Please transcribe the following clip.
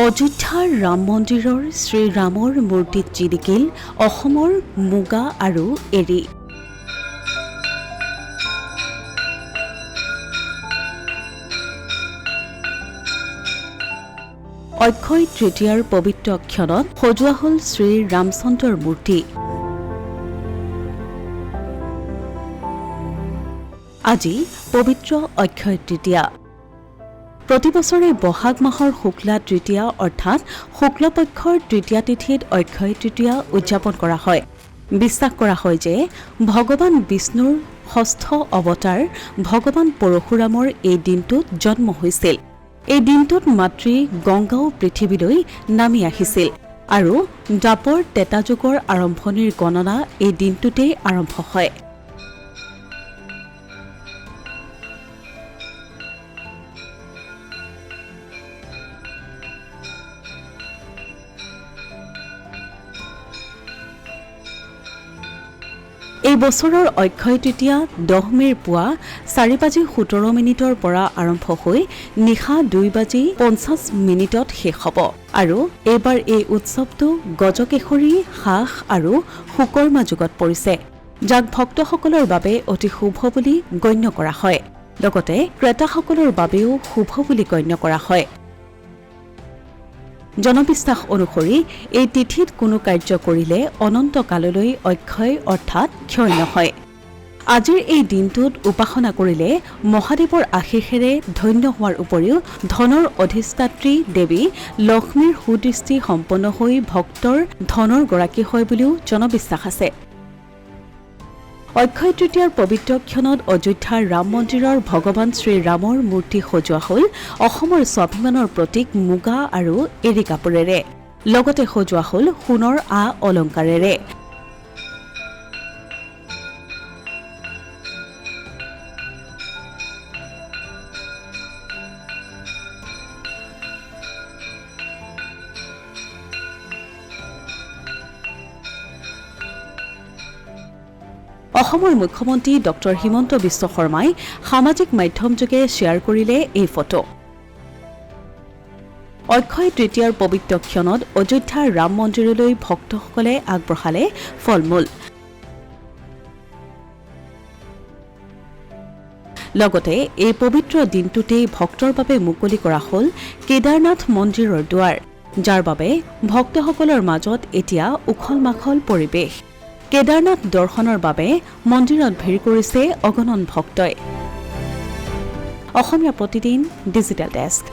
অযোধ্যাৰ ৰাম মন্দিৰৰ শ্ৰীৰামৰ মূৰ্তিত জিলিকিল অসমৰ মুগা আৰু এৰী। অক্ষয় তৃতীয়াৰ পবিত্ৰ ক্ষণত সজোৱা হ'ল শ্ৰীৰামচন্দ্ৰৰ মূৰ্তি। আজি পবিত্ৰ অক্ষয় তৃতীয়া। প্ৰতিবছৰে বহাগ মাহৰ শুক্লা তৃতীয়া অৰ্থাৎ শুক্লপক্ষৰ তৃতীয়া তিথিত অক্ষয় তৃতীয়া উদযাপন কৰা হয়। বিশ্বাস কৰা হয় যে ভগৱান বিষ্ণুৰ ষষ্ঠ অৱতাৰ ভগৱান পৰশুৰামৰ এই দিনটোত জন্ম হৈছিল। এই দিনটোত মাতৃ গংগাও পৃথিৱীলৈ নামি আহিছিল আৰু দ্বাপৰ ত্ৰেতা যুগৰ আৰম্ভণিৰ গণনা এই দিনটোতেই আৰম্ভ হয়। এই বছৰৰ অক্ষয় তৃতীয়া 10 মেৰ পুৱা 4:17 পৰা আৰম্ভ হৈ নিশা 2:50 শেষ হ'ব আৰু এইবাৰ এই উৎসৱটো গজকেশৰী, হাস আৰু শুকৰ্মা যুগত পৰিছে, যাক ভক্তসকলৰ বাবে অতি শুভ বুলি গণ্য কৰা হয়। লগতে ক্ৰেতাসকলৰ বাবেও শুভ বুলি গণ্য কৰা হয়। জনবিশ্বাস অনুসৰি এই তিথিত কোনো কাৰ্য কৰিলে অনন্ত কাললৈ অক্ষয় অৰ্থাৎ ক্ষয় নহয়। আজিৰ এই দিনটোত উপাসনা কৰিলে মহাদেৱৰ আশীষেৰে ধন্য হোৱাৰ উপৰিও ধনৰ অধিষ্ঠাত্ৰী দেৱী লক্ষ্মীৰ সুদৃষ্টি সম্পন্ন হৈ ভক্তৰ ধনৰ গৰাকী হয় বুলিও জনবিশ্বাস আছে। অক্ষয় তৃতীয়াৰ পবিত্ৰ ক্ষণত অযোধ্যাৰ ৰাম মন্দিৰৰ ভগৱান শ্ৰীৰামৰ মূৰ্তি সজোৱা হ'ল অসমৰ স্বাভিমানৰ প্ৰতীক মুগা আৰু এৰী কাপোৰেৰে। লগতে সজোৱা হ'ল সোণৰ অলংকাৰেৰে। অসমৰ মুখ্যমন্ত্ৰী ডক্টৰ হিমন্ত বিশ্ব শৰ্মাই সামাজিক মাধ্যমযোগে শ্বেয়াৰ কৰিলে এই ফটো। অক্ষয় তৃতীয়াৰ পবিত্ৰ ক্ষণত অযোধ্যাৰ ৰাম মন্দিৰলৈ ভক্তসকলে আগবঢ়ালে ফল-মূল। লগতে এই পবিত্ৰ দিনটোতেই ভক্তৰ বাবে মুকলি কৰা হ'ল কেদাৰনাথ মন্দিৰৰ দুৱাৰ, যাৰ বাবে ভক্তসকলৰ মাজত এতিয়া উখল-মাখল পৰিৱেশ। কেদাৰনাথ দৰ্শনৰ বাবে মন্দিৰত ভিৰ কৰিছে অগণন ভক্তই। Asomiya Pratidin digital desk.